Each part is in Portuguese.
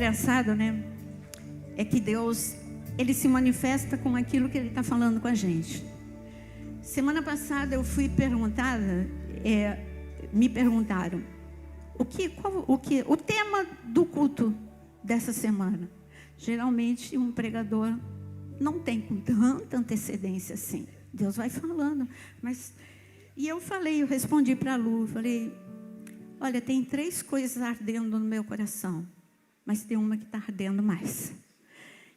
engraçado, né? É que Deus, Ele se manifesta com aquilo que Ele está falando com a gente. Semana passada eu fui perguntada, me perguntaram, o tema do culto dessa semana. Geralmente um pregador não tem com tanta antecedência assim. Deus vai falando, e eu respondi para a Lu, falei, olha, tem 3 coisas ardendo no meu coração, mas tem uma que está ardendo mais.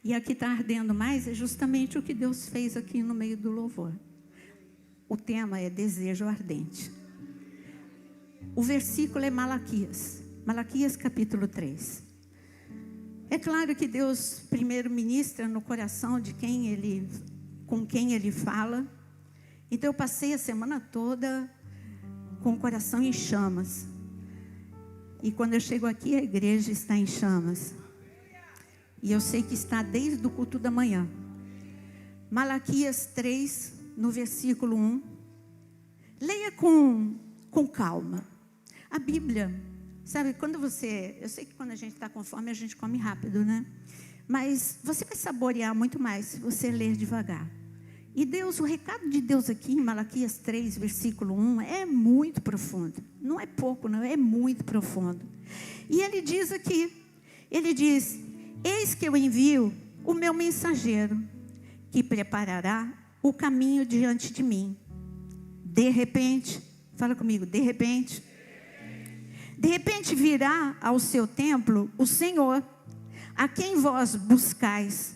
E a que está ardendo mais é justamente o que Deus fez aqui no meio do louvor. O tema é desejo ardente. O versículo é Malaquias. Malaquias capítulo 3. É claro que Deus primeiro ministra no coração de com quem Ele fala. Então eu passei a semana toda com o coração em chamas. E quando eu chego aqui, a igreja está em chamas. E eu sei que está desde o culto da manhã. Malaquias 3, no versículo 1. Leia com calma. A Bíblia, sabe, eu sei que quando a gente está com fome, a gente come rápido, né? Mas você vai saborear muito mais se você ler devagar. E o recado de Deus aqui em Malaquias 3, versículo 1, é muito profundo. Não é pouco, não, é muito profundo. E ele diz aqui, eis que eu envio o meu mensageiro, que preparará o caminho diante de mim. De repente, fala comigo, de repente virá ao seu templo o Senhor, a quem vós buscais,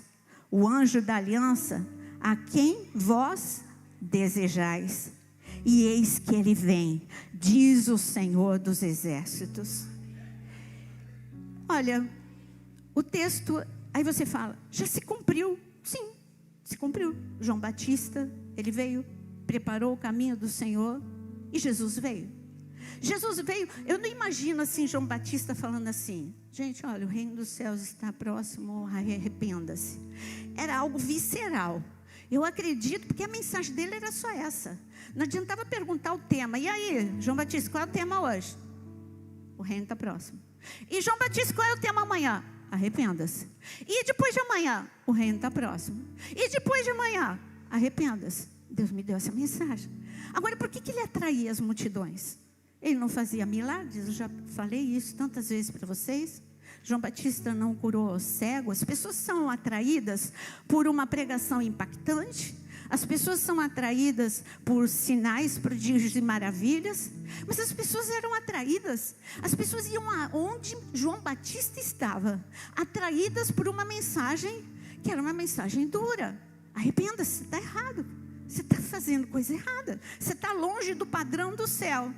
o anjo da aliança, a quem vós desejais. E eis que ele vem, diz o Senhor dos exércitos. Olha, o texto, aí você fala, já se cumpriu? Sim, se cumpriu. João Batista, ele veio, preparou o caminho do Senhor e Jesus veio. Jesus veio, eu não imagino assim João Batista falando assim, gente, olha, o reino dos céus está próximo, arrependa-se. Era algo visceral. Eu acredito, porque a mensagem dele era só essa. Não adiantava perguntar o tema. E aí, João Batista, qual é o tema hoje? O reino está próximo. E João Batista, qual é o tema amanhã? Arrependa-se. E depois de amanhã? O reino está próximo. E depois de amanhã? Arrependa-se. Deus me deu essa mensagem. Agora, por que ele atraía as multidões? Ele não fazia milagres? Eu já falei isso tantas vezes para vocês. João Batista não curou cego. As pessoas são atraídas por uma pregação impactante. As pessoas são atraídas por sinais, prodígios e maravilhas. Mas as pessoas eram atraídas. As pessoas iam aonde João Batista estava. Atraídas por uma mensagem que era uma mensagem dura. Arrependa-se, está errado. Você está fazendo coisa errada. Você está longe do padrão do céu.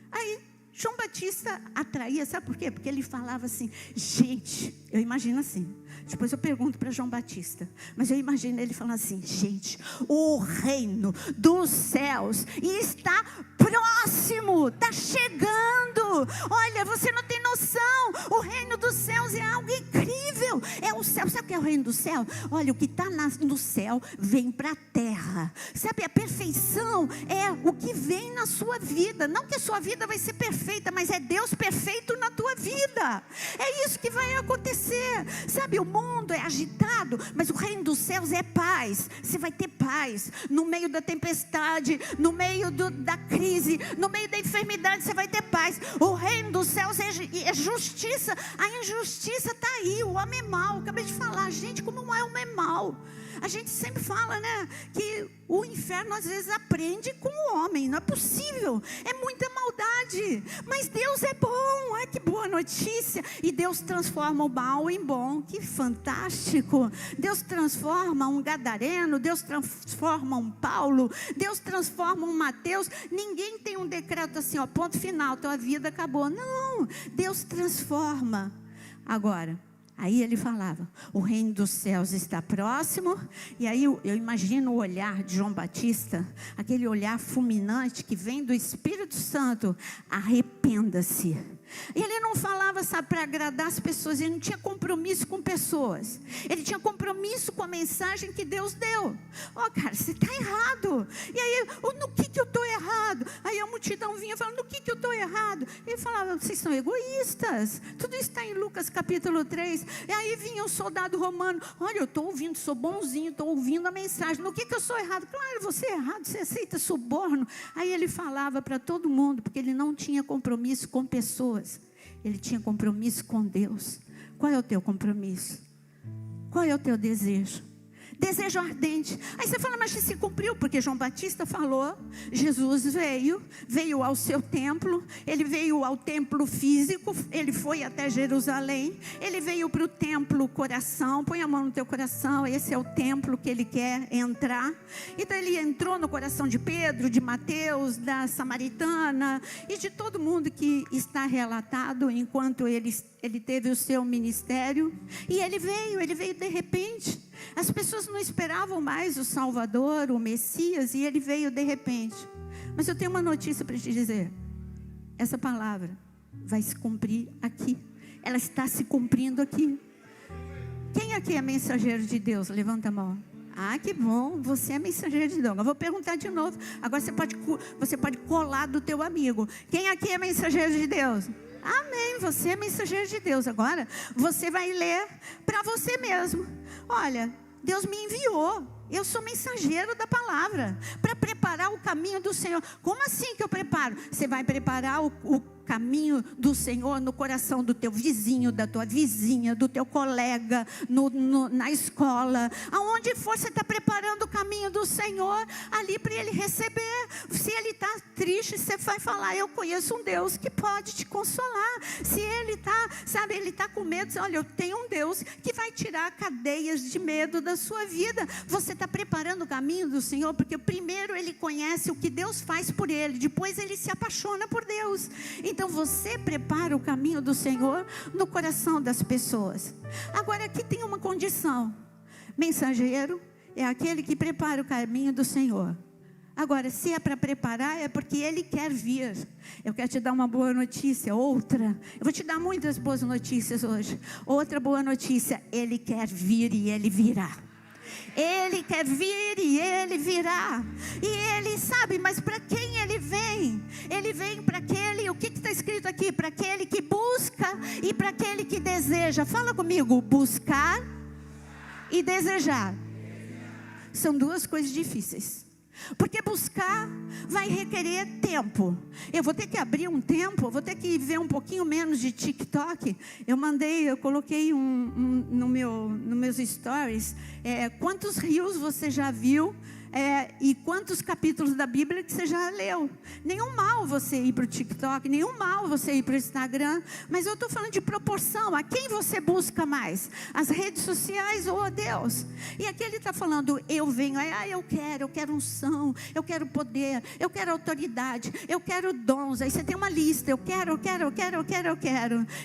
Aí João Batista atraía, sabe por quê? Porque ele falava assim, gente, eu imagino assim, depois eu pergunto para João Batista, mas eu imagino ele falando assim, gente, o reino dos céus está próximo, está chegando, olha, você não tem noção, o reino dos céus é algo incrível, é o céu, sabe o que é o reino do céu? Olha, o que está no céu vem para a terra, sabe, a perfeição é o que vem na sua vida, não que a sua vida vai ser perfeita, mas é Deus perfeito na tua vida, é isso que vai acontecer, sabe, o mundo é agitado, mas o reino dos céus é paz, você vai ter paz, no meio da tempestade, no meio da crise, no meio da enfermidade, você vai ter paz, o reino dos céus é justiça, a injustiça está aí, o homem é mau, acabei de falar, gente, como o homem é mau, a gente sempre fala, né, que o inferno às vezes aprende com o homem, não é possível, é muita maldade, mas Deus é bom, ai que boa notícia, e Deus transforma o mal em bom, que fantástico, Deus transforma um gadareno, Deus transforma um Paulo, Deus transforma um Mateus, ninguém tem um decreto assim, ó, ponto final, tua vida acabou, não, Deus transforma. Agora, aí ele falava, o reino dos céus está próximo, e aí eu imagino o olhar de João Batista, aquele olhar fulminante que vem do Espírito Santo, arrependa-se, E ele não falava, sabe, para agradar as pessoas. Ele não tinha compromisso com pessoas. Ele tinha compromisso com a mensagem que Deus deu. Cara, você está errado. E aí, no que eu estou errado? Aí a multidão vinha falando, no que eu estou errado? Ele falava, vocês são egoístas. Tudo isso está em Lucas capítulo 3. E aí vinha o soldado romano. Olha, eu estou ouvindo, sou bonzinho, estou ouvindo a mensagem. No que eu sou errado? Claro, você é errado, você aceita suborno. Aí ele falava para todo mundo, porque ele não tinha compromisso com pessoas. Ele tinha compromisso com Deus. Qual é o teu compromisso? Qual é o teu desejo? Desejo ardente. Aí você fala, mas se cumpriu, porque João Batista falou, Jesus veio ao seu templo, ele veio ao templo físico, ele foi até Jerusalém, ele veio para o templo coração, põe a mão no teu coração, esse é o templo que ele quer entrar. Então ele entrou no coração de Pedro, de Mateus, da samaritana e de todo mundo que está relatado enquanto ele teve o seu ministério. E ele veio de repente. As pessoas não esperavam mais o Salvador, o Messias, e ele veio de repente. Mas eu tenho uma notícia para te dizer. Essa palavra vai se cumprir aqui. Ela está se cumprindo aqui. Quem aqui é mensageiro de Deus? Levanta a mão. Ah, que bom, você é mensageiro de Deus. Eu vou perguntar de novo. Agora você pode colar do teu amigo. Quem aqui é mensageiro de Deus? Amém, você é mensageiro de Deus. Agora você vai ler para você mesmo. Olha, Deus me enviou. Eu sou mensageiro da palavra para preparar o caminho do Senhor. Como assim que eu preparo? Você vai preparar o caminho do Senhor no coração do teu vizinho, da tua vizinha, do teu colega, na escola. Aonde for, você está preparando o caminho do Senhor ali para ele receber. Se ele está triste, você vai falar, eu conheço um Deus que pode te consolar. Se ele está, sabe, ele está com medo, você, olha, eu tenho um Deus que vai tirar cadeias de medo da sua vida. Você está preparando o caminho do Senhor, porque primeiro ele conhece o que Deus faz por ele, depois ele se apaixona por Deus. Então você prepara o caminho do Senhor no coração das pessoas. Agora aqui tem uma condição. Mensageiro é aquele que prepara o caminho do Senhor. Agora, se é para preparar, é porque ele quer vir. Eu quero te dar uma boa notícia, outra. Eu vou te dar muitas boas notícias hoje. Outra boa notícia, ele quer vir e ele virá. Ele quer vir e ele virá. E ele sabe, mas para quem ele vem? Ele vem para aquele, o que está escrito aqui? Para aquele que busca e para aquele que deseja. Fala comigo, buscar e desejar. São duas coisas difíceis. Porque buscar vai requerer tempo. Eu vou ter que abrir um tempo, vou ter que ver um pouquinho menos de TikTok. Eu coloquei nos meus stories, quantos reels você já viu, e quantos capítulos da Bíblia que você já leu. Nenhum mal você ir para o TikTok, nenhum mal você ir para o Instagram, mas eu estou falando de proporção. A quem você busca mais? As redes sociais ou a Deus? E aqui ele está falando, eu venho, eu quero unção, eu quero poder, eu quero autoridade, eu quero dons. Aí você tem uma lista, eu quero.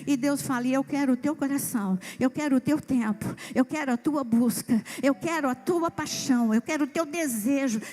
E Deus fala, eu quero o teu coração, eu quero o teu tempo, eu quero a tua busca, eu quero a tua paixão, eu quero o teu desejo.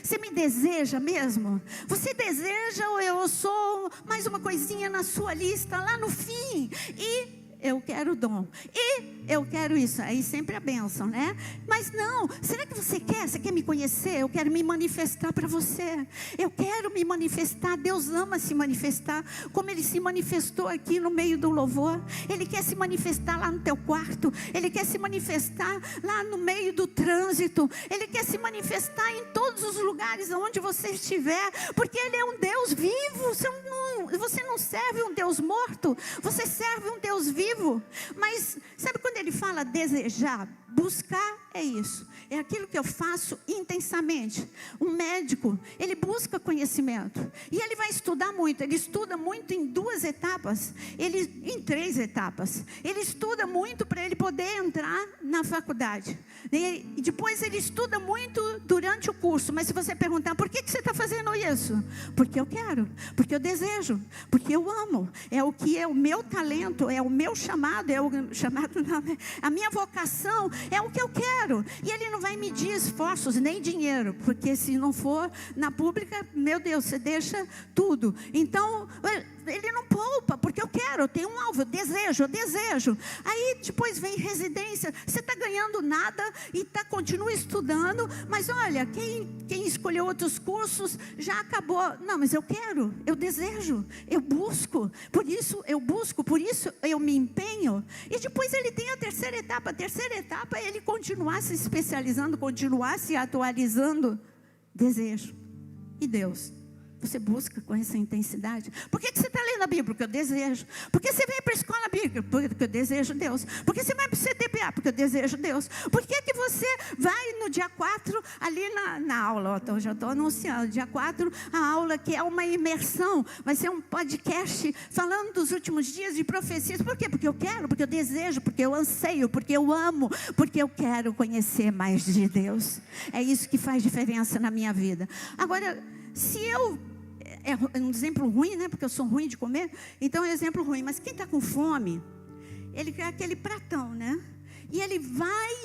Você me deseja mesmo? Você deseja ou eu sou mais uma coisinha na sua lista lá no fim? E eu quero o dom, e eu quero isso, aí sempre a bênção, né? Mas não, será que você quer me conhecer? Eu quero me manifestar para você, eu quero me manifestar. Deus ama se manifestar, como Ele se manifestou aqui no meio do louvor. Ele quer se manifestar lá no teu quarto, Ele quer se manifestar lá no meio do trânsito, Ele quer se manifestar em todos os lugares onde você estiver, porque Ele é um Deus vivo. Você não serve um Deus morto, você serve um Deus vivo. Mas sabe quando ele fala desejar? Buscar é isso, é aquilo que eu faço intensamente. Um médico, ele busca conhecimento e ele vai estudar muito. Ele estuda muito em 2 etapas, em 3 etapas. Ele estuda muito para ele poder entrar na faculdade, e depois ele estuda muito durante o curso. Mas se você perguntar, por que você está fazendo isso? Porque eu quero, porque eu desejo, porque eu amo. É o que é o meu talento, é o meu chamado, a minha vocação, é o que eu quero. E ele não vai medir esforços nem dinheiro, porque se não for na pública, meu Deus, você deixa tudo. Então ele não poupa, porque eu quero, eu tenho um alvo, eu desejo. Aí depois vem residência, você está ganhando nada e continua estudando, mas olha, quem escolheu outros cursos já acabou. Não, mas eu quero, eu desejo, eu busco, por isso eu me empenho. E depois ele tem a terceira etapa é ele continuar se especializando, continuar se atualizando. Desejo. E Deus? Você busca com essa intensidade? Por que você está lendo a Bíblia? Porque eu desejo. Por que você vem para a escola bíblica? Porque eu desejo Deus. Por que você vai para o CTPA? Porque eu desejo Deus. Por que você vai no dia 4 ali na aula? Eu já estou anunciando. Dia 4, a aula que é uma imersão. Vai ser um podcast falando dos últimos dias de profecias. Por quê? Porque eu quero, porque eu desejo, porque eu anseio, porque eu amo, porque eu quero conhecer mais de Deus. É isso que faz diferença na minha vida. Agora, se é um exemplo ruim, né? Porque eu sou ruim de comer. Então é um exemplo ruim. Mas quem está com fome, ele quer aquele pratão, né? E ele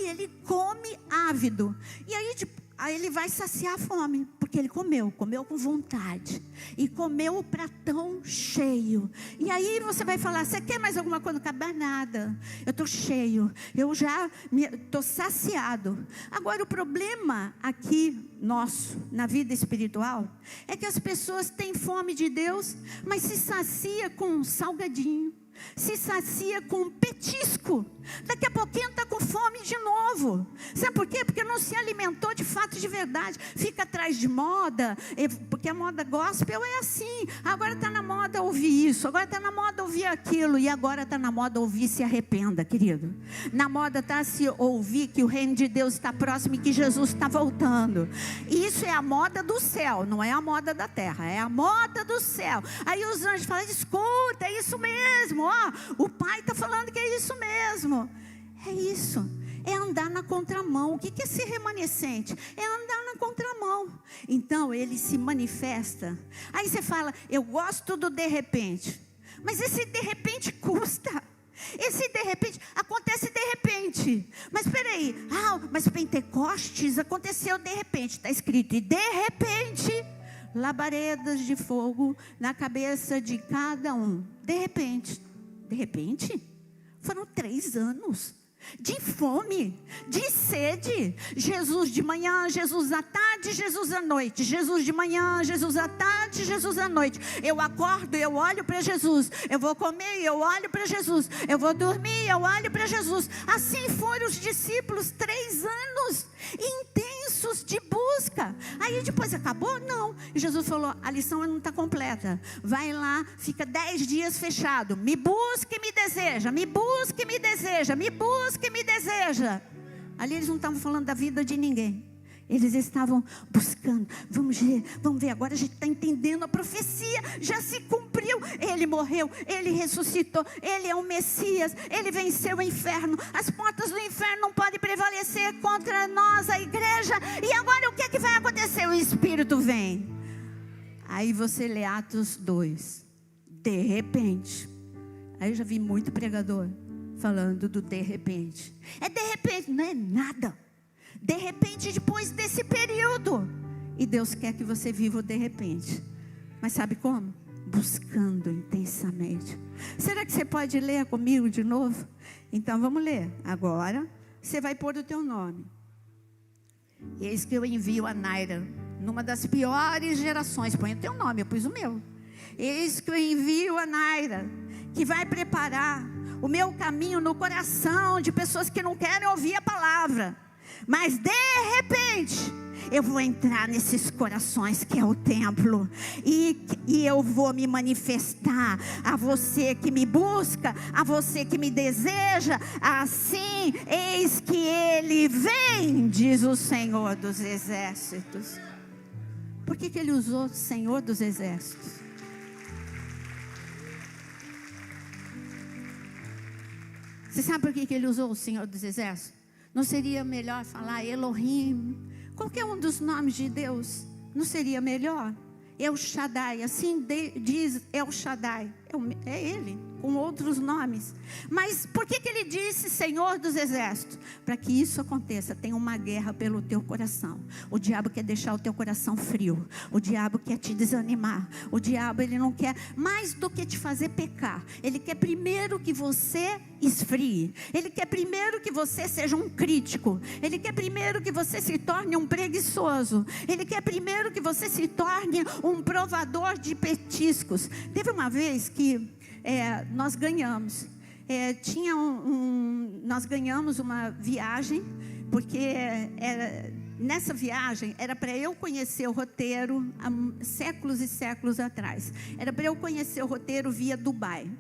ele come ávido. E aí ele vai saciar a fome. Porque ele comeu com vontade. E comeu o pratão cheio. E aí você vai falar, você quer mais alguma coisa? Não cabe nada. Eu estou cheio. Eu já estou saciado. Agora o problema aqui nosso, na vida espiritual, é que as pessoas têm fome de Deus, mas se sacia com um salgadinho, se sacia com um petisco. Daqui a pouquinho está com fome de novo. Sabe por quê? Porque não se alimentou de fato, de verdade. Fica atrás de moda, porque a moda gospel é assim. Agora está na moda ouvir isso, agora está na moda ouvir aquilo, e agora está na moda ouvir se arrependa, querido. Na moda está se ouvir que o reino de Deus está próximo e que Jesus está voltando. E isso é a moda do céu, não é a moda da terra, é a moda do céu. Aí os anjos falam, escuta, é isso mesmo, ó, o Pai está falando que é isso mesmo. É isso, é andar na contramão. O que é ser remanescente? É andar na contramão. Então ele se manifesta. Aí você fala, eu gosto do de repente. Mas esse de repente custa. Esse de repente, acontece de repente. Mas espera aí, mas Pentecostes aconteceu de repente. Está escrito, e de repente, labaredas de fogo na cabeça de cada um. De repente, foram 3 anos de fome, de sede. Jesus de manhã, Jesus à tarde, Jesus à noite. Jesus de manhã, Jesus à tarde, Jesus à noite. Eu acordo, eu olho para Jesus. Eu vou comer, eu olho para Jesus. Eu vou dormir, eu olho para Jesus. Assim foram os discípulos, 3 anos intensos de busca. Aí depois acabou? Não. E Jesus falou, a lição não está completa. Vai lá, fica 10 dias fechado. Me busca e me deseja. Me busca e me deseja. Me busca e me deseja. Ali eles não estavam falando da vida de ninguém. Eles estavam buscando. Vamos ver, agora a gente está entendendo a profecia. Já se cumpriu. Ele morreu, ele ressuscitou. Ele é o Messias. Ele venceu o inferno. As portas do inferno não podem prevalecer contra nós, a igreja. E agora o que é que vai acontecer? O Espírito vem. Aí você lê Atos 2. De repente. Aí eu já vi muito pregador falando do de repente. É de repente, não é nada. De repente, depois desse período. E Deus quer que você viva o de repente. Mas sabe como? Buscando intensamente. Será que você pode ler comigo de novo? Então vamos ler. Agora você vai pôr o teu nome. Eis que eu envio a Naira numa das piores gerações. Põe o teu nome, eu pus o meu. Eis que eu envio a Naira, que vai preparar o meu caminho no coração de pessoas que não querem ouvir a palavra. Mas de repente eu vou entrar nesses corações que é o templo, e eu vou me manifestar a você que me busca, a você que me deseja. Assim, eis que ele vem, diz o Senhor dos Exércitos. Por que ele usou o Senhor dos Exércitos? Você sabe por que ele usou o Senhor dos Exércitos? Não seria melhor falar Elohim? Qualquer um dos nomes de Deus. Não seria melhor? El Shaddai, assim diz El Shaddai. É Ele, com outros nomes. Mas por que Ele disse Senhor dos Exércitos? Para que isso aconteça, tem uma guerra pelo teu coração. O diabo quer deixar o teu coração frio. O diabo quer te desanimar. O diabo, ele não quer mais do que te fazer pecar. Ele quer primeiro que você esfrie. Ele quer primeiro que você seja um crítico. Ele quer primeiro que você se torne um preguiçoso. Ele quer primeiro que você se torne um provador de petiscos. Teve uma vez que nós ganhamos. Nós ganhamos uma viagem, porque nessa viagem era para eu conhecer o roteiro há séculos e séculos atrás. Era para eu conhecer o roteiro via Dubai.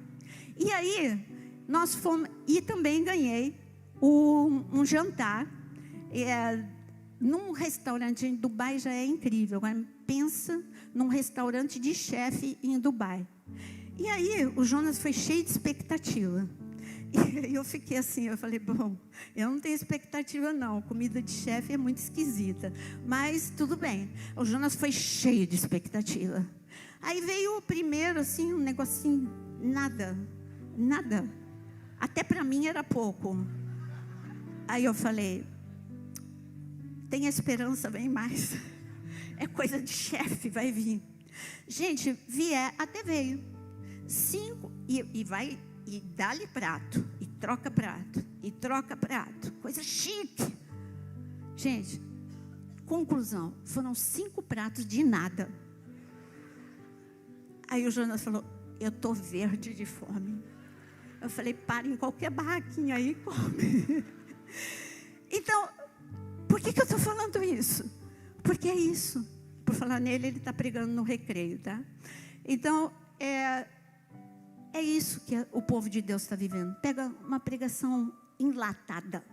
E aí nós fomos, e também ganhei um jantar num restaurante em Dubai. Já é incrível. Agora pensa num restaurante de chefe em Dubai. E aí o Jonas foi cheio de expectativa. E eu fiquei assim, eu falei, bom, eu não tenho expectativa não, comida de chefe é muito esquisita, mas tudo bem. O Jonas foi cheio de expectativa. Aí veio o primeiro, assim, um negocinho, nada, até para mim era pouco. Aí eu falei, tem esperança, vem mais, é coisa de chefe, vai vir. Gente, até veio, 5, e vai... E dá-lhe prato, e troca prato, coisa chique. Gente, conclusão, foram 5 pratos de nada. Aí o Jonas falou, eu estou verde de fome. Eu falei, para em qualquer barraquinha aí e come. Então, por que eu estou falando isso? Porque é isso. Por falar nele, ele está pregando no recreio, tá? Então, é isso que o povo de Deus está vivendo. Pega uma pregação enlatada,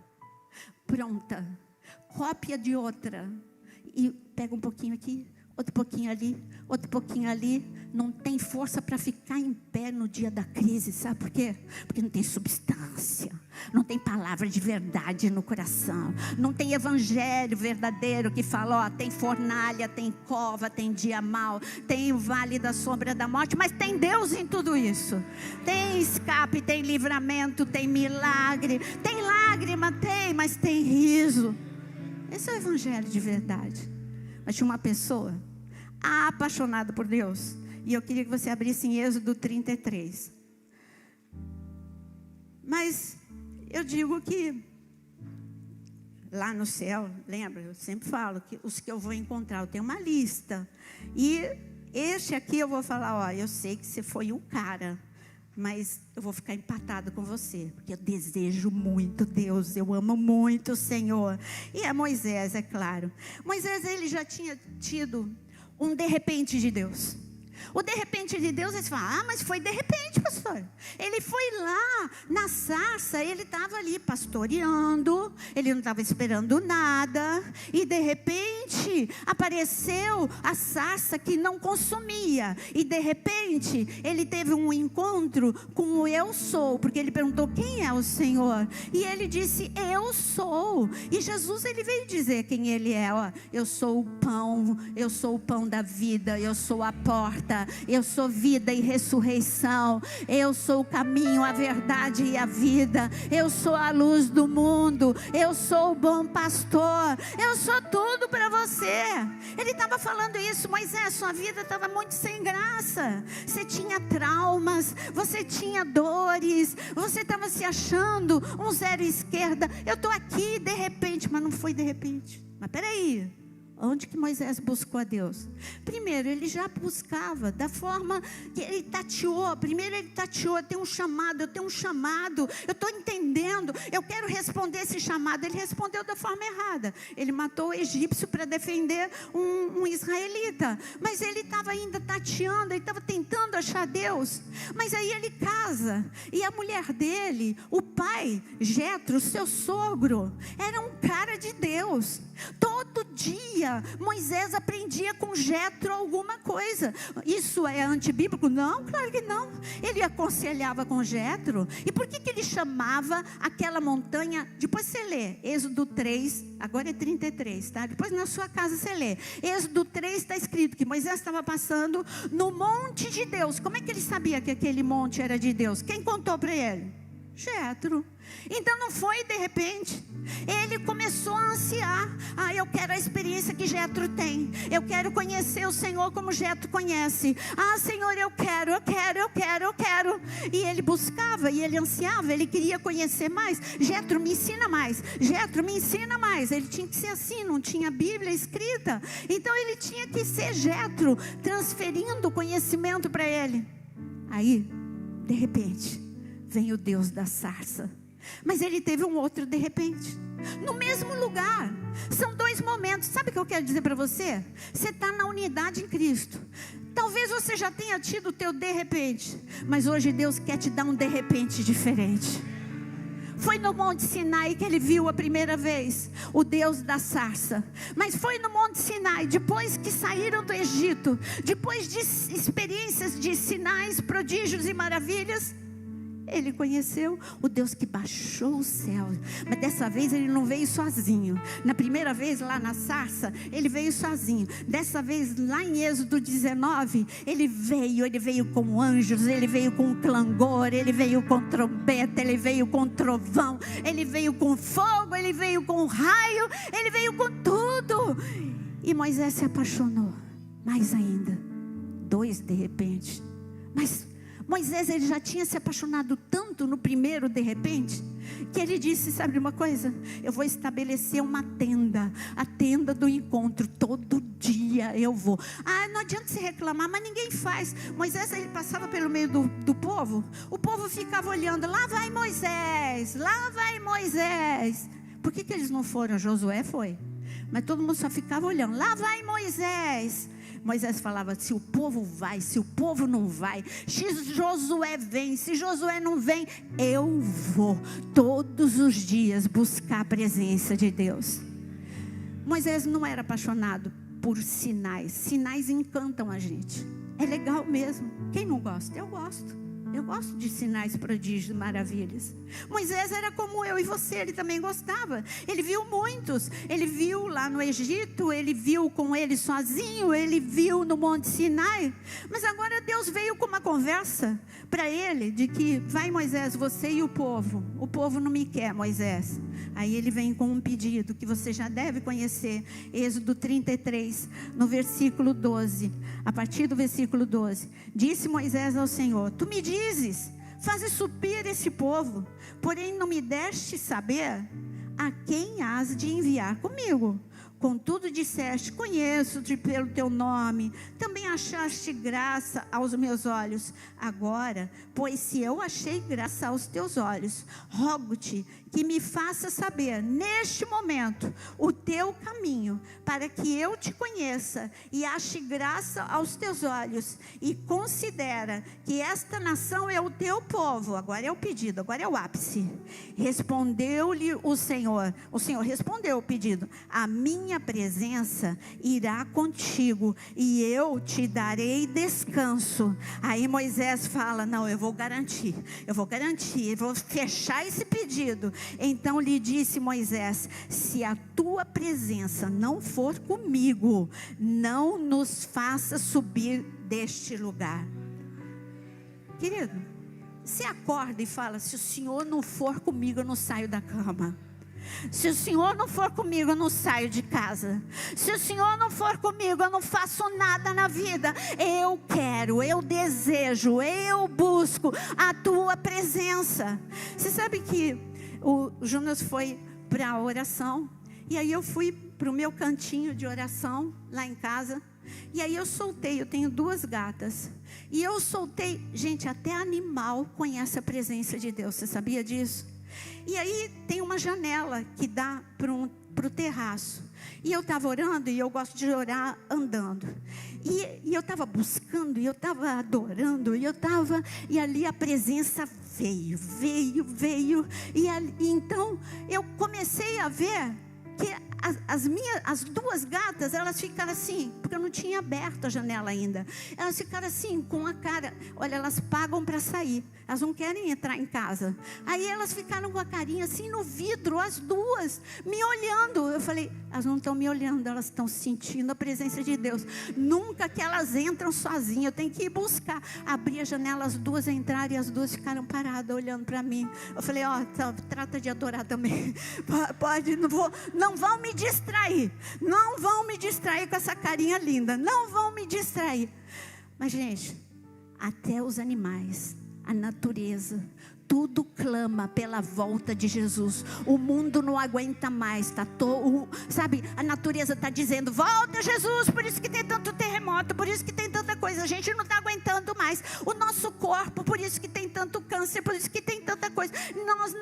pronta, cópia de outra, e pega um pouquinho aqui, outro pouquinho ali, outro pouquinho ali. Não tem força para ficar em pé no dia da crise, sabe por quê? Porque não tem substância, não tem palavra de verdade no coração, não tem evangelho verdadeiro que fala, tem fornalha, tem cova, tem dia mau, tem o vale da sombra da morte, mas tem Deus em tudo isso. Tem escape, tem livramento, tem milagre, tem lágrima, mas tem riso. Esse é o evangelho de verdade. Mas tinha uma pessoa apaixonada por Deus, e eu queria que você abrisse em Êxodo 33. Mas eu digo que lá no céu, lembra? Eu sempre falo que os que eu vou encontrar, eu tenho uma lista. E este aqui eu vou falar, eu sei que você foi o cara, mas eu vou ficar empatada com você, porque eu desejo muito Deus, eu amo muito o Senhor. E é Moisés, é claro. Moisés, ele já tinha tido um de repente de Deus. O de repente de Deus, eles falam, mas foi de repente, pastor. Ele foi lá na sarça, ele estava ali pastoreando, ele não estava esperando nada, e de repente apareceu a sarça que não consumia, e de repente ele teve um encontro com o eu sou, porque ele perguntou, quem é o Senhor? E ele disse, eu sou. E Jesus, ele veio dizer quem ele é, eu sou o pão da vida, eu sou a porta, eu sou vida e ressurreição, eu sou o caminho, a verdade e a vida, eu sou a luz do mundo, eu sou o bom pastor, eu sou tudo para você. Ele estava falando isso, Moisés, sua vida estava muito sem graça, você tinha traumas, você tinha dores, você estava se achando um zero esquerda. Eu estou aqui de repente, mas não foi de repente. Mas peraí, onde que Moisés buscou a Deus? Primeiro, ele já buscava da forma que ele tateou. Primeiro ele tateou, eu tenho um chamado, eu estou entendendo, eu quero responder esse chamado. Ele respondeu da forma errada. Ele matou o egípcio para defender um israelita. Mas ele estava ainda tateando, ele estava tentando achar Deus. Mas aí ele casa, e a mulher dele, o pai, Jetro, seu sogro, era um cara de Deus. Todo dia coisa. Moisés aprendia com Jetro alguma coisa. Isso é antibíblico? Não, claro que não. Ele aconselhava com Jetro. E por que ele chamava aquela montanha? Depois você lê, Êxodo 3, agora é 33, tá? Depois na sua casa você lê. Êxodo 3 está escrito que Moisés estava passando no monte de Deus. Como é que ele sabia que aquele monte era de Deus? Quem contou para ele? Jetro. Então não foi de repente. Ele começou a ansiar. Eu quero a experiência que Jetro tem. Eu quero conhecer o Senhor como Jetro conhece. Senhor, eu quero. E ele buscava, e ele ansiava, ele queria conhecer mais. Jetro, me ensina mais. Jetro, me ensina mais. Ele tinha que ser assim, não tinha Bíblia escrita. Então ele tinha que ser Jetro, transferindo o conhecimento para ele. Aí, de repente, vem o Deus da sarça. Mas ele teve um outro de repente, no mesmo lugar. São dois momentos. Sabe o que eu quero dizer para você? Você está na unidade em Cristo. Talvez você já tenha tido o teu de repente, mas hoje Deus quer te dar um de repente diferente. Foi no Monte Sinai que ele viu a primeira vez o Deus da sarça. Mas foi no Monte Sinai, depois que saíram do Egito, depois de experiências de sinais, prodígios e maravilhas, ele conheceu o Deus que baixou o céu. Mas dessa vez ele não veio sozinho. Na primeira vez lá na sarça, ele veio sozinho. Dessa vez lá em Êxodo 19, ele veio com anjos, ele veio com clangor, ele veio com trombeta, ele veio com trovão, ele veio com fogo, ele veio com raio, ele veio com tudo. E Moisés se apaixonou mais ainda. Dois de repente. Mas Moisés, ele já tinha se apaixonado tanto no primeiro de repente, que ele disse, sabe uma coisa? Eu vou estabelecer uma tenda, a tenda do encontro, todo dia eu vou. Não adianta se reclamar, mas ninguém faz. Moisés, ele passava pelo meio do povo, o povo ficava olhando, lá vai Moisés, lá vai Moisés. Por que eles não foram? Josué foi, mas todo mundo só ficava olhando, lá vai Moisés. Moisés falava, se o povo vai, se o povo não vai, se Josué vem, se Josué não vem, eu vou todos os dias buscar a presença de Deus. Moisés não era apaixonado por sinais. Sinais encantam a gente. É legal mesmo. Quem não gosta? Eu gosto. Eu gosto de sinais, prodígios, maravilhas. Moisés era como eu e você, ele também gostava. Ele viu muitos. Ele viu lá no Egito, ele viu com ele sozinho, ele viu no Monte Sinai. Mas agora Deus veio com uma conversa para ele, de que vai Moisés, você e o povo. O povo não me quer, Moisés. Aí ele vem com um pedido que você já deve conhecer. Êxodo 33, no versículo 12. A partir do versículo 12. Disse Moisés ao Senhor, tu me dizes, fazes subir esse povo, porém não me deste saber a quem has de enviar comigo. Contudo disseste, conheço-te pelo teu nome, também achaste graça aos meus olhos. Agora, pois se eu achei graça aos teus olhos, rogo-te que me faça saber neste momento o teu caminho, para que eu te conheça e ache graça aos teus olhos, e considera que esta nação é o teu povo. Agora é o pedido, agora é o ápice. Respondeu-lhe o Senhor respondeu o pedido, a minha presença irá contigo e eu te darei descanso. Aí Moisés fala, não, eu vou garantir, eu vou fechar esse pedido. Então lhe disse Moisés, se a tua presença não for comigo, não nos faça subir deste lugar. Querido, você acorda e fala, se o Senhor não for comigo, eu não saio da cama. Se o Senhor não for comigo, eu não saio de casa. Se o Senhor não for comigo, eu não faço nada na vida. Eu quero, eu desejo, eu busco a tua presença. Você sabe que o Jonas foi para a oração, e aí eu fui para o meu cantinho de oração lá em casa. E aí eu tenho 2 gatas, e eu soltei, gente, até animal conhece a presença de Deus, você sabia disso? E aí tem uma janela que dá para o terraço, e eu estava orando, e eu gosto de orar andando, e eu estava buscando, e eu estava adorando, e ali a presença veio, e então eu comecei a ver que as duas gatas, elas ficaram assim, porque eu não tinha aberto a janela ainda. Elas ficaram assim, com a cara, olha, elas pagam para sair, elas não querem entrar em casa. Aí elas ficaram com a carinha assim no vidro, as duas, me olhando. Eu falei, elas não estão me olhando, elas estão sentindo a presença de Deus. Nunca que elas entram sozinhas, eu tenho que ir buscar. Abri a janela, as duas entraram e as duas ficaram paradas, olhando para mim. Eu falei, trata de adorar também. Pode, não vão me distrair. Não vão me distrair com essa carinha linda. Não vão me distrair. Mas, gente, até os animais, a natureza, tudo clama pela volta de Jesus. O mundo não aguenta mais, sabe? A natureza está dizendo, volta Jesus, por isso que tem tanto terremoto, por isso que tem tanta coisa, a gente não está aguentando mais. O nosso corpo, por isso que tem tanto câncer, por isso que tem tanta coisa.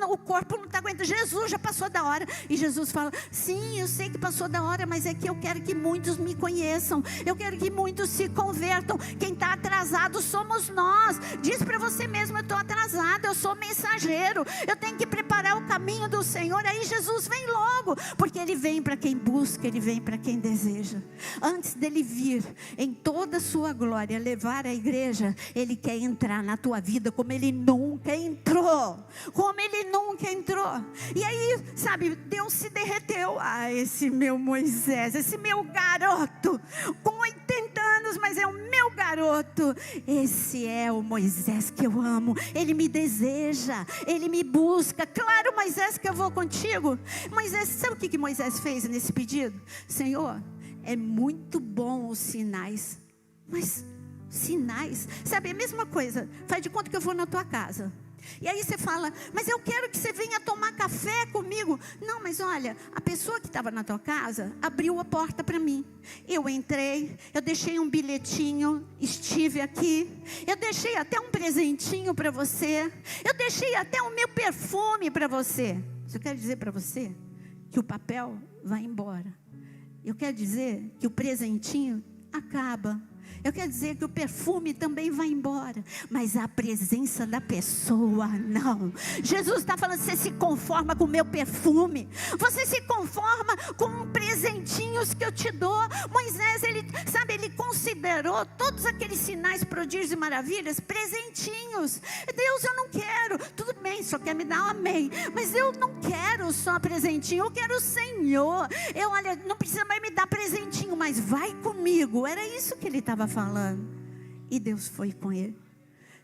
O corpo não está aguentando. Jesus já passou da hora. E Jesus fala, sim, eu sei que passou da hora, mas é que eu quero que muitos me conheçam, eu quero que muitos se convertam. Quem está atrasado somos nós. Diz para você mesmo, eu estou atrasado, eu sou mensageiro, eu tenho que preparar o caminho do Senhor. Aí Jesus vem logo, porque Ele vem para quem busca, Ele vem para quem deseja. Antes dele vir em toda a sua glória, levar a igreja, Ele quer entrar na tua vida como Ele nunca entrou, como Ele nunca entrou. E aí, sabe, Deus se derreteu. Esse meu Moisés, esse meu garoto, com 80 anos, mas é o meu garoto. Esse é o Moisés que eu amo. Ele me deseja, ele me busca. Claro, Moisés, que eu vou contigo. Moisés, sabe o que Moisés fez nesse pedido? Senhor, é muito bom os sinais, mas sinais, sabe, é a mesma coisa. Faz de conta que eu vou na tua casa. E aí você fala, mas eu quero que você venha tomar café comigo. Não, mas olha, a pessoa que estava na tua casa abriu a porta para mim. Eu entrei, eu deixei um bilhetinho, estive aqui. Eu deixei até um presentinho para você. Eu deixei até o meu perfume para você. Eu quero dizer para você que o papel vai embora. Eu quero dizer que o presentinho acaba. Eu quero dizer que o perfume também vai embora, mas a presença da pessoa não. Jesus está falando, você se conforma com o meu perfume, você se conforma com presentinhos que eu te dou. Moisés, ele considerou todos aqueles sinais, prodígios e maravilhas presentinhos. Deus, eu não quero, tudo bem, só quer me dar um amém, mas eu não quero só presentinho, eu quero o Senhor. Olha, não precisa mais me dar presentinho, mas vai comigo. Era isso que ele estava falando. E Deus foi com ele.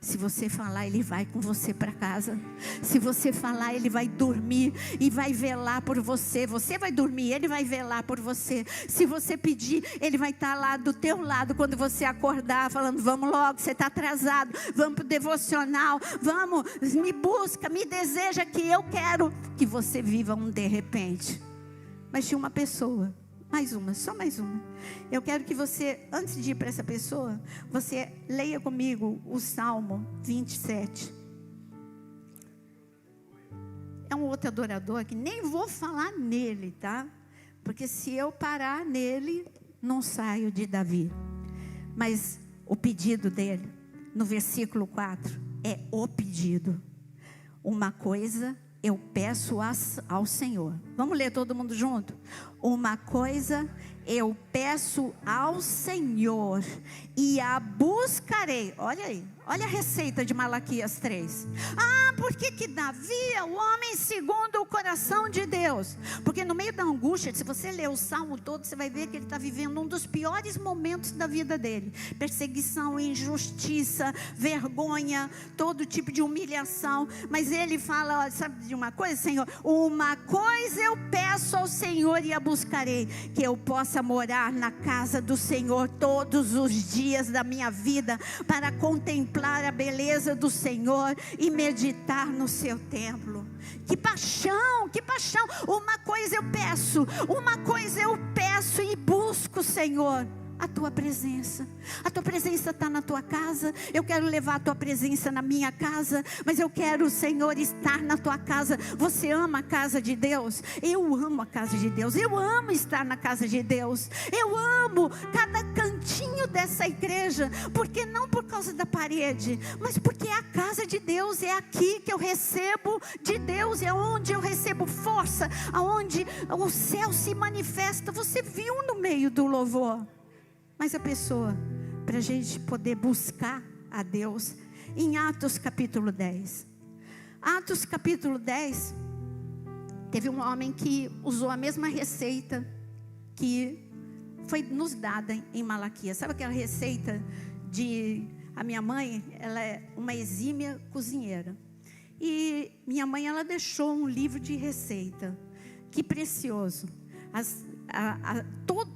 Se você falar, Ele vai com você para casa. Se você falar, Ele vai dormir e vai velar por você. Você vai dormir, Ele vai velar por você. Se você pedir, Ele vai estar lá do teu lado quando você acordar, falando, vamos logo, você está atrasado, vamos para o devocional, vamos, me busca, me deseja, que eu quero que você viva um de repente. Mas tinha uma pessoa, mais uma, só mais uma. Eu quero que você, antes de ir para essa pessoa, você leia comigo o Salmo 27. É um outro adorador que nem vou falar nele, tá? Porque se eu parar nele, não saio de Davi. Mas o pedido dele, no versículo 4, é o pedido. Uma coisa eu peço ao Senhor. Vamos ler todo mundo junto? Uma coisa eu peço ao Senhor e a buscarei. Olha aí, olha a receita de Malaquias 3. Por que Davi é o homem segundo o coração de Deus? Porque no meio da angústia, se você ler o Salmo todo, você vai ver que ele está vivendo um dos piores momentos da vida dele. Perseguição, injustiça, vergonha, todo tipo de humilhação. Mas ele fala, sabe de uma coisa, Senhor? Uma coisa eu peço ao Senhor e a buscarei, que eu possa morar na casa do Senhor todos os dias da minha vida, para contemplar a beleza do Senhor e meditar no seu templo. Que paixão, que paixão. Uma coisa eu peço e busco, Senhor, a tua presença. A tua presença está na tua casa. Eu quero levar a tua presença na minha casa, mas eu quero, Senhor, estar na tua casa. Você ama a casa de Deus? Eu amo a casa de Deus. Eu amo estar na casa de Deus. Eu amo cada cantinho dessa igreja, porque não por causa da parede, mas porque é a casa de Deus. É aqui que eu recebo de Deus, é onde eu recebo força, aonde o céu se manifesta. Você viu no meio do louvor. Mas a pessoa, para a gente poder buscar a Deus, em Atos capítulo 10. Atos capítulo 10, teve um homem que usou a mesma receita que foi nos dada em Malaquias. Sabe aquela receita de... A minha mãe, ela é uma exímia cozinheira. E minha mãe, ela deixou um livro de receita. Que precioso.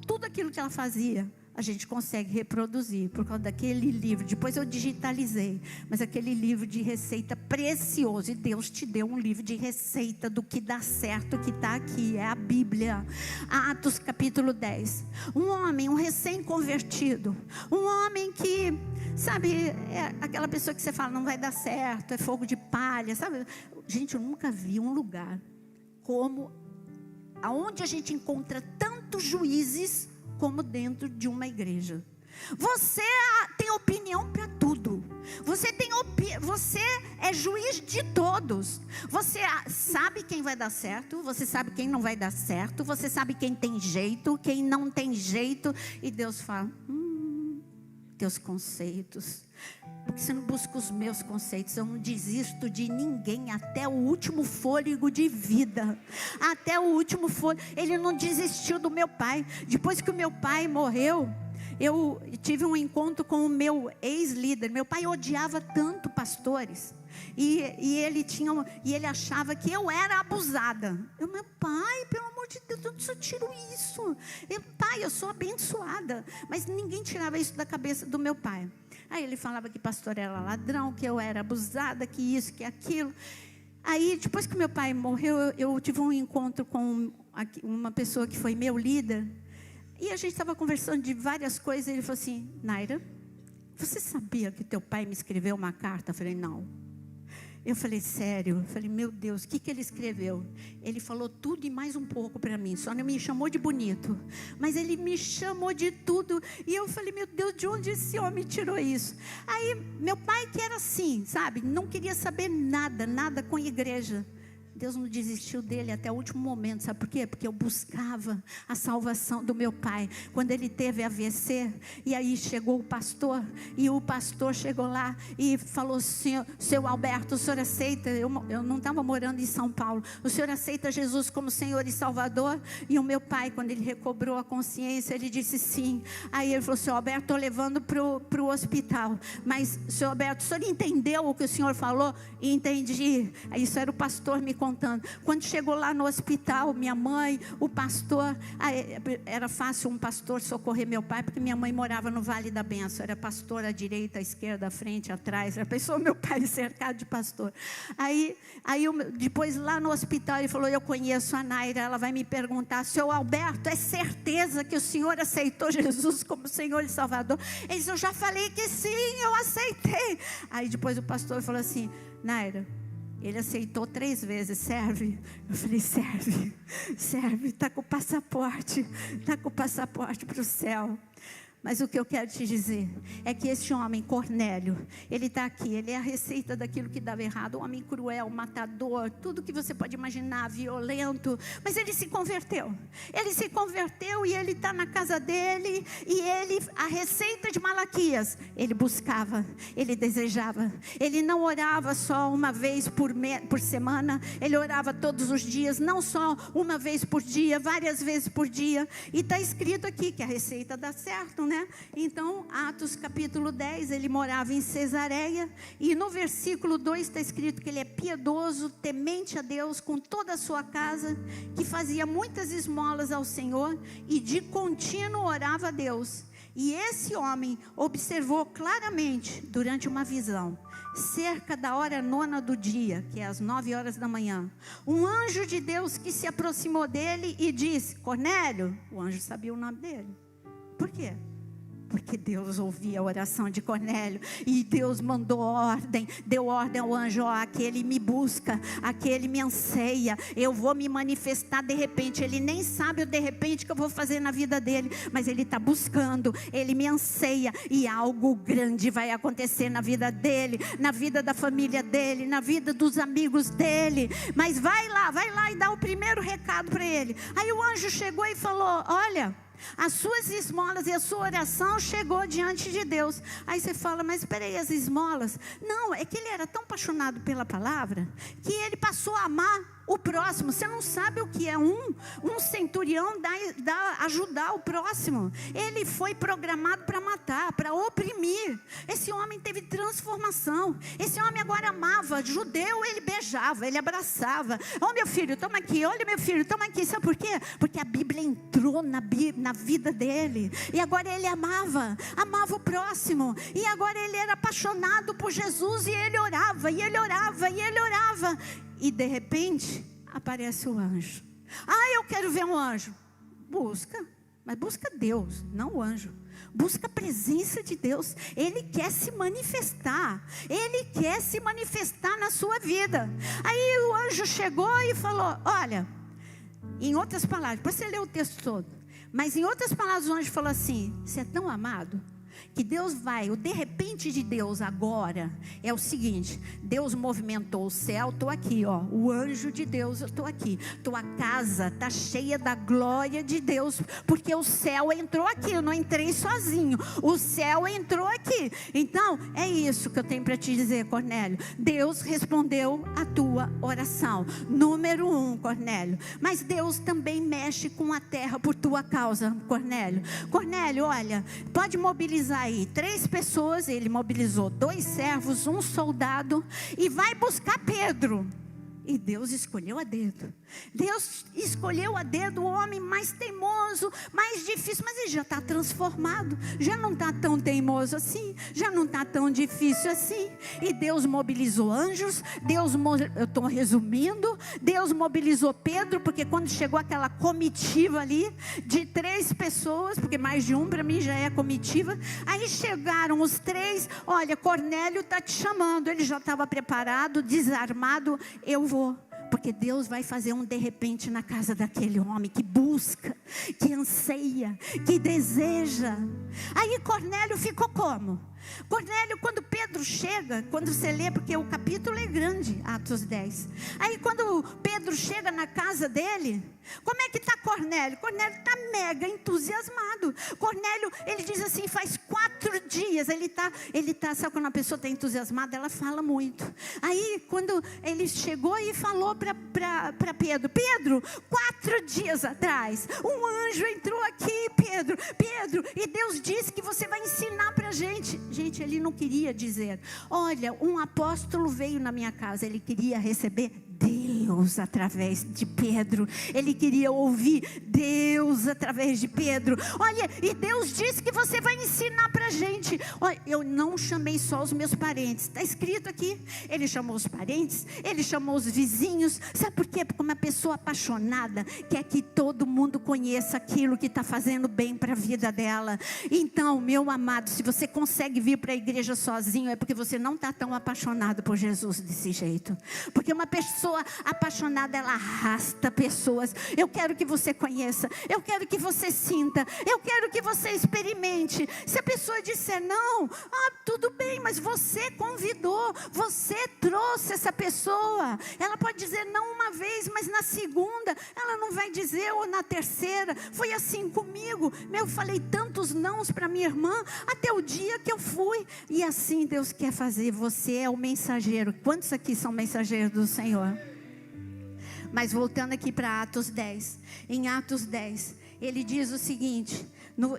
Tudo aquilo que ela fazia, a gente consegue reproduzir por causa daquele livro. Depois eu digitalizei, mas aquele livro de receita precioso. E Deus te deu um livro de receita do que dá certo, que está aqui, é a Bíblia. Atos capítulo 10. Um homem, um recém-convertido, um homem que, sabe, é aquela pessoa que você fala, não vai dar certo, é fogo de palha, sabe? Gente, eu nunca vi um lugar como aonde a gente encontra tantos juízes como dentro de uma igreja. Você tem opinião para tudo. Você é juiz de todos. Você sabe quem vai dar certo, você sabe quem não vai dar certo, você sabe quem tem jeito, quem não tem jeito. E Deus fala, teus conceitos, porque você não busca os meus conceitos. Eu não desisto de ninguém até o último fôlego de vida. Até o último fôlego. Ele não desistiu do meu pai. Depois que o meu pai morreu, eu tive um encontro com o meu ex-líder. Meu pai odiava tanto pastores. E ele achava que eu era abusada. Meu pai, pelo amor de Deus, eu só tiro isso. Pai, eu sou abençoada. Mas ninguém tirava isso da cabeça do meu pai. Aí ele falava que pastor era ladrão, que eu era abusada, que isso, que aquilo. Aí depois que meu pai morreu, eu tive um encontro com uma pessoa que foi meu líder. E a gente estava conversando de várias coisas. E ele falou assim, Naira, você sabia que teu pai me escreveu uma carta? Eu falei, não. Eu falei, sério? Eu falei, meu Deus, o que ele escreveu? Ele falou tudo e mais um pouco para mim. Só não me chamou de bonito, mas ele me chamou de tudo. E eu falei, meu Deus, de onde esse homem tirou isso? Aí, meu pai, que era assim, sabe? Não queria saber nada com igreja. Deus não desistiu dele até o último momento. Sabe por quê? Porque eu buscava a salvação do meu pai. Quando ele teve AVC, e aí chegou o pastor, e o pastor chegou lá e falou, seu Alberto, o senhor aceita? Eu não estava morando em São Paulo. O senhor aceita Jesus como Senhor e Salvador? E o meu pai, quando ele recobrou a consciência, ele disse sim. Aí ele falou, seu Alberto, estou levando para o hospital. Mas, seu Alberto, o senhor entendeu o que o senhor falou? E entendi. Isso era o pastor me contando. Quando chegou lá no hospital, minha mãe, o pastor, era fácil um pastor socorrer meu pai, porque minha mãe morava no Vale da Bênção, era pastor à direita, à esquerda, à frente, atrás, era pessoa, meu pai cercado de pastor. Aí depois lá no hospital ele falou, eu conheço a Naira, ela vai me perguntar, seu Alberto, é certeza que o senhor aceitou Jesus como Senhor e Salvador? Ele disse, eu já falei que sim, eu aceitei. Aí depois o pastor falou assim, Naira, ele aceitou 3 vezes, serve? Eu falei, serve, está com o passaporte para o céu. Mas o que eu quero te dizer é que esse homem, Cornélio, ele está aqui, ele é a receita daquilo que dava errado. Um homem cruel, matador, tudo que você pode imaginar, violento. Mas ele se converteu e ele está na casa dele. E a receita de Malaquias, ele buscava, ele desejava. Ele não orava só uma vez por semana, ele orava todos os dias, não só uma vez por dia, várias vezes por dia. E está escrito aqui que a receita dá certo, né? Então, Atos capítulo 10, ele morava em Cesareia, e no versículo 2 está escrito que ele é piedoso, temente a Deus com toda a sua casa, que fazia muitas esmolas ao Senhor e de contínuo orava a Deus. E esse homem observou claramente durante uma visão, cerca da hora 9ª do dia, que é às 9 horas da manhã, um anjo de Deus que se aproximou dele e disse, Cornélio. O anjo sabia o nome dele. Por quê? Porque Deus ouvia a oração de Cornélio. E Deus mandou ordem. Deu ordem ao anjo: ó, aquele me busca, aquele me anseia. Eu vou me manifestar de repente. Ele nem sabe o de repente que eu vou fazer na vida dele. Mas ele está buscando. Ele me anseia. E algo grande vai acontecer na vida dele, na vida da família dele, na vida dos amigos dele. Mas vai lá e dá o primeiro recado para ele. Aí o anjo chegou e falou: olha, as suas esmolas e a sua oração chegou diante de Deus. Aí você fala: mas espera aí, as esmolas? Não, é que ele era tão apaixonado pela palavra que ele passou a amar o próximo. Você não sabe o que é um centurião ajudar o próximo. Ele foi programado para matar, para oprimir. Esse homem teve transformação. Esse homem agora amava judeu. Ele beijava, ele abraçava. Ó, meu filho, toma aqui. Olha, meu filho, toma aqui. Sabe por quê? Porque a Bíblia entrou na vida dele. E agora ele amava o próximo. E agora ele era apaixonado por Jesus. E ele orava, e ele orava, e ele orava. E de repente aparece o anjo. Ah, eu quero ver um anjo. Busca, mas busca Deus, não o anjo. Busca a presença de Deus. Ele quer se manifestar. Ele quer se manifestar na sua vida. Aí o anjo chegou e falou: olha, em outras palavras, depois você lê o texto todo, mas em outras palavras o anjo falou assim: você é tão amado que Deus vai, o de repente de Deus agora é o seguinte: Deus movimentou o céu, estou aqui, ó, o anjo de Deus, eu estou aqui, tua casa está cheia da glória de Deus, porque o céu entrou aqui, eu não entrei sozinho, o céu entrou aqui. Então é isso que eu tenho para te dizer, Cornélio. Deus respondeu a tua oração, número 1, Cornélio. Mas Deus também mexe com a terra por tua causa, Cornélio. Cornélio, olha, pode mobilizar aí 3 pessoas. Ele mobilizou 2 servos, 1 soldado, e vai buscar Pedro. E Deus escolheu a dedo. Deus escolheu a dedo o homem mais teimoso, mais difícil. Mas ele já está transformado. Já não está tão teimoso assim. Já não está tão difícil assim. E Deus mobilizou anjos. Eu estou resumindo. Deus mobilizou Pedro. Porque quando chegou aquela comitiva ali de 3 pessoas, porque mais de 1 para mim já é comitiva. Aí chegaram os 3. Olha, Cornélio está te chamando. Ele já estava preparado, desarmado. Eu vou. Porque Deus vai fazer um de repente na casa daquele homem que busca, que anseia, que deseja. Aí Cornélio ficou como? Cornélio, quando Pedro chega, quando você lê, porque o capítulo é grande, Atos 10. Aí quando Pedro chega na casa dele, como é que está Cornélio? Cornélio está mega entusiasmado. Cornélio, ele diz assim, faz 4 dias, ele tá, sabe quando a pessoa está entusiasmada, ela fala muito. Aí quando ele chegou e falou para Pedro, Pedro, 4 dias atrás, um anjo entrou aqui, Pedro, e Deus disse que você vai ensinar para a gente. Gente, ele não queria dizer, olha, um apóstolo veio na minha casa. Ele queria receber Deus através de Pedro. Ele queria ouvir Deus através de Pedro. Olha, e Deus disse que você vai ensinar para a gente. Olha, eu não chamei só os meus parentes. Está escrito aqui. Ele chamou os parentes, ele chamou os vizinhos. Sabe por quê? Porque uma pessoa apaixonada quer que todo mundo conheça aquilo que está fazendo bem para a vida dela. Então, meu amado, se você consegue vir para a igreja sozinho, é porque você não está tão apaixonado por Jesus desse jeito. Porque uma pessoa apaixonada, ela arrasta pessoas. Eu quero que você conheça, eu quero que você sinta, eu quero que você experimente. Se a pessoa disser não, tudo bem, mas você convidou, você trouxe essa pessoa. Ela pode dizer não uma vez, mas na segunda ela não vai dizer, ou na terceira. Foi assim comigo. Eu falei tantos nãos para minha irmã até o dia que eu fui. E assim Deus quer fazer. Você é o mensageiro. Quantos aqui são mensageiros do Senhor? Mas voltando aqui para Atos 10. Em Atos 10, ele diz o seguinte,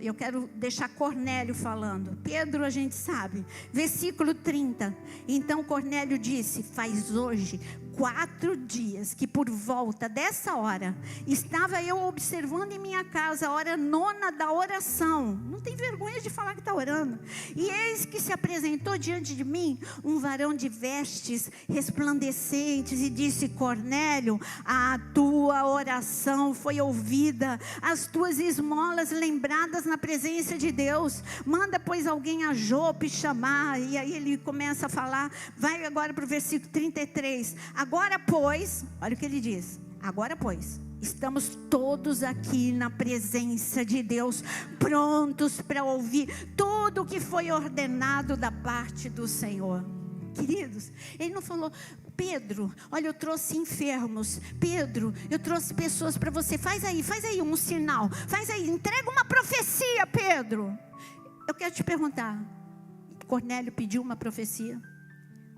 eu quero deixar Cornélio falando. Pedro a gente sabe. Versículo 30. Então Cornélio disse, faz hoje 4 dias, que por volta dessa hora, estava eu observando em minha casa, a hora 9ª da oração. Não tem vergonha de falar que está orando. E eis que se apresentou diante de mim um varão de vestes resplandecentes e disse: Cornélio, a tua oração foi ouvida, as tuas esmolas lembradas na presença de Deus. Manda, pois, alguém a Jope chamar. E aí ele começa a falar, vai agora para o versículo 33. Agora, pois, olha o que ele diz. Agora, pois, estamos todos aqui na presença de Deus, prontos para ouvir tudo o que foi ordenado da parte do Senhor. Queridos, ele não falou: Pedro, olha, eu trouxe enfermos. Pedro, eu trouxe pessoas para você. Faz aí um sinal. Faz aí, entrega uma profecia, Pedro. Eu quero te perguntar: Cornélio pediu uma profecia?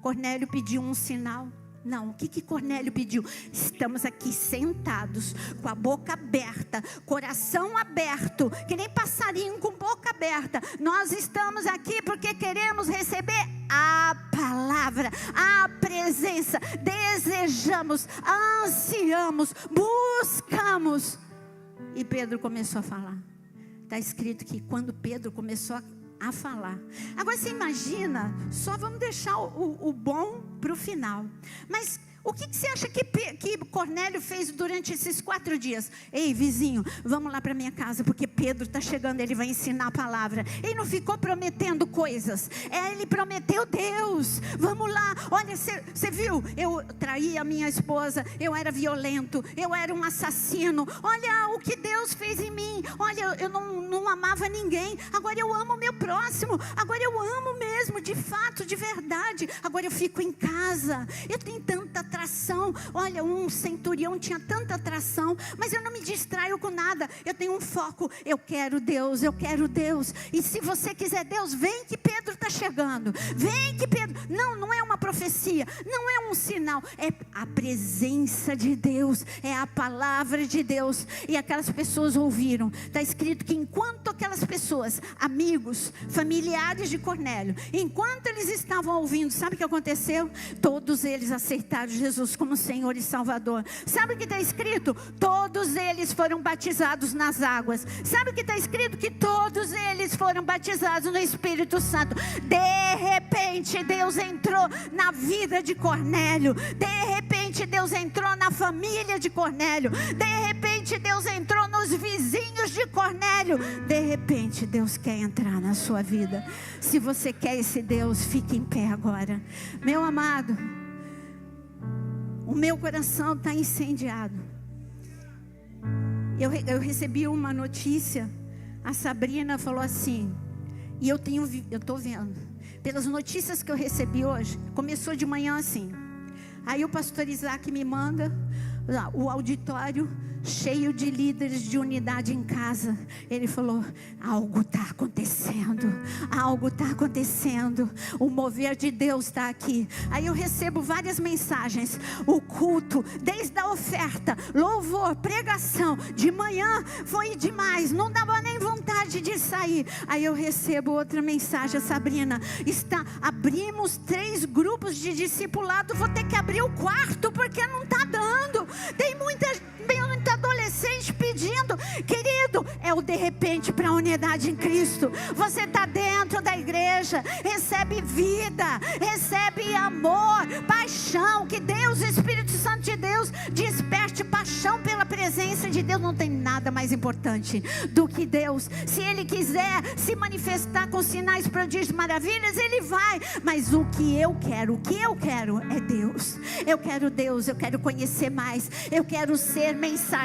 Cornélio pediu um sinal? Não, o que Cornélio pediu? Estamos aqui sentados, com a boca aberta, coração aberto, que nem passarinho com boca aberta. Nós estamos aqui porque queremos receber a palavra, a presença. Desejamos, ansiamos, buscamos. E Pedro começou a falar. Está escrito que quando Pedro começou a falar. Agora você imagina, só vamos deixar o bom para o final. Mas o que você acha que Cornélio fez durante esses 4 dias? Ei, vizinho, vamos lá para minha casa, porque Pedro está chegando, ele vai ensinar a palavra. Ele não ficou prometendo coisas, ele prometeu Deus. Vamos lá, olha, você viu, eu traí a minha esposa, eu era violento, eu era um assassino. Olha o que Deus fez em mim. Olha, eu não amava ninguém, agora eu amo o meu próximo. Agora eu amo mesmo, de fato, de verdade. Agora eu fico em casa, eu tenho tanta atração. Olha, um centurião tinha tanta atração, mas eu não me distraio com nada. Eu tenho um foco, eu quero Deus, eu quero Deus. E se você quiser Deus, vem que Pedro está chegando. Vem que Pedro, não é uma profecia, não é um sinal, é a presença de Deus, é a palavra de Deus. E aquelas pessoas ouviram. Está escrito que enquanto aquelas pessoas, amigos, familiares de Cornélio, enquanto eles estavam ouvindo, sabe o que aconteceu? Todos eles aceitaram Jesus como Senhor e Salvador. Sabe o que está escrito? Todos eles foram batizados nas águas. Sabe o que está escrito? Que todos eles foram batizados no Espírito Santo. De repente Deus entrou na vida de Cornélio. De repente Deus entrou na família de Cornélio. De repente Deus entrou nos vizinhos de Cornélio. De repente Deus quer entrar na sua vida. Se você quer esse Deus, fique em pé agora. Meu amado, o meu coração está incendiado. Eu recebi uma notícia. A Sabrina falou assim, e eu estou vendo, pelas notícias que eu recebi hoje, começou de manhã assim. Aí o pastor Isaac me manda o auditório cheio de líderes de unidade em casa. Ele falou: algo está acontecendo, algo está acontecendo, o mover de Deus está aqui. Aí eu recebo várias mensagens. O culto, desde a oferta, louvor, pregação, de manhã foi demais, não dava nem vontade de sair. Aí eu recebo outra mensagem: Sabrina, abrimos 3 grupos de discipulado, vou ter que abrir o 4º porque não está dando. Tem muita adolescente pedindo. Querido, é o de repente para a unidade em Cristo. Você está dentro da igreja, recebe vida, recebe amor, paixão. Que Deus, o Espírito Santo de Deus, desperte paixão pela presença de Deus. Não tem nada mais importante do que Deus. Se Ele quiser se manifestar com sinais, prodígios, maravilhas, Ele vai. Mas o que eu quero é Deus. Eu quero Deus, eu quero conhecer mais. Eu quero ser mensageira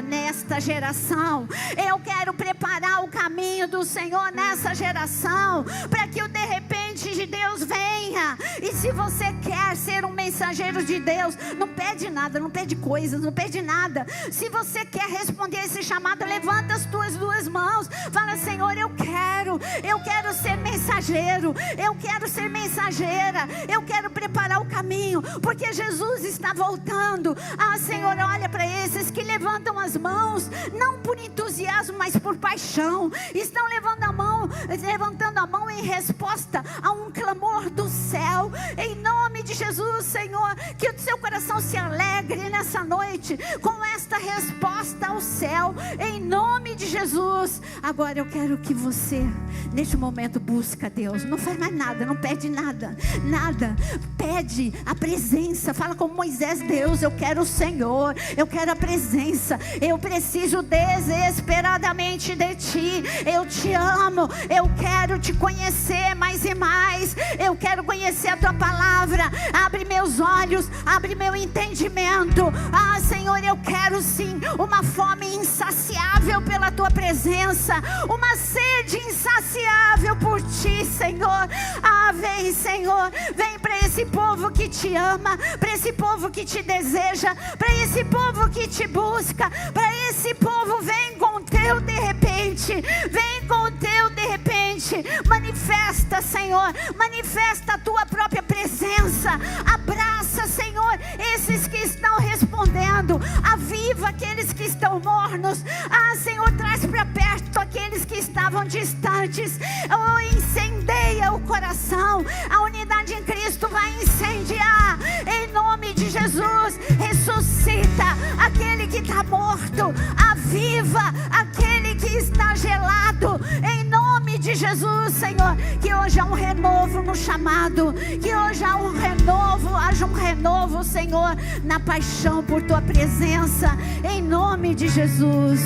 nesta geração. Eu quero preparar o caminho do Senhor nessa geração, para que o de repente de Deus venha. E se você quer ser um mensageiro de Deus, não pede nada, não pede coisas, não pede nada. Se você quer responder esse chamado, levanta as tuas 2 mãos, fala: Senhor, eu quero ser mensageiro, eu quero ser mensageira, eu quero preparar o caminho, porque Jesus está voltando. Senhor, olha para esses que levantam as mãos, não por entusiasmo, mas por paixão. Estão levantando a mão em resposta a há um clamor do céu, em nome de Jesus, Senhor, que o seu coração se alegre nessa noite, com esta resposta ao céu, em nome de Jesus. Agora eu quero que você, neste momento, busca Deus, não faz mais nada, não pede nada, pede a presença, fala com Moisés: Deus, eu quero o Senhor, eu quero a presença, eu preciso desesperadamente de Ti, eu Te amo, eu quero Te conhecer mais e mais, eu quero conhecer a Tua palavra, abre meus olhos, abre meu entendimento. Senhor, eu quero sim uma fome insaciável pela Tua presença, uma sede insaciável por Ti, Senhor. Vem, Senhor, vem para esse povo que Te ama, para esse povo que Te deseja, para esse povo que Te busca, para esse povo. Vem com o Teu de repente, vem com o Teu de repente, manifesta, Senhor, manifesta a Tua própria presença, abraça, Senhor, esses que estão respondendo, aviva aqueles que estão mornos, Senhor, traz para perto aqueles que estavam distantes, incendeia o coração, a unidade em Cristo vai incendiar, em nome de Jesus. Ressuscita aquele que está morto, aviva aquele que está gelado, em nome de Jesus, Senhor. Que hoje há um renovo no chamado, que hoje há um renovo, haja um renovo, Senhor, na paixão por Tua presença, em nome de Jesus.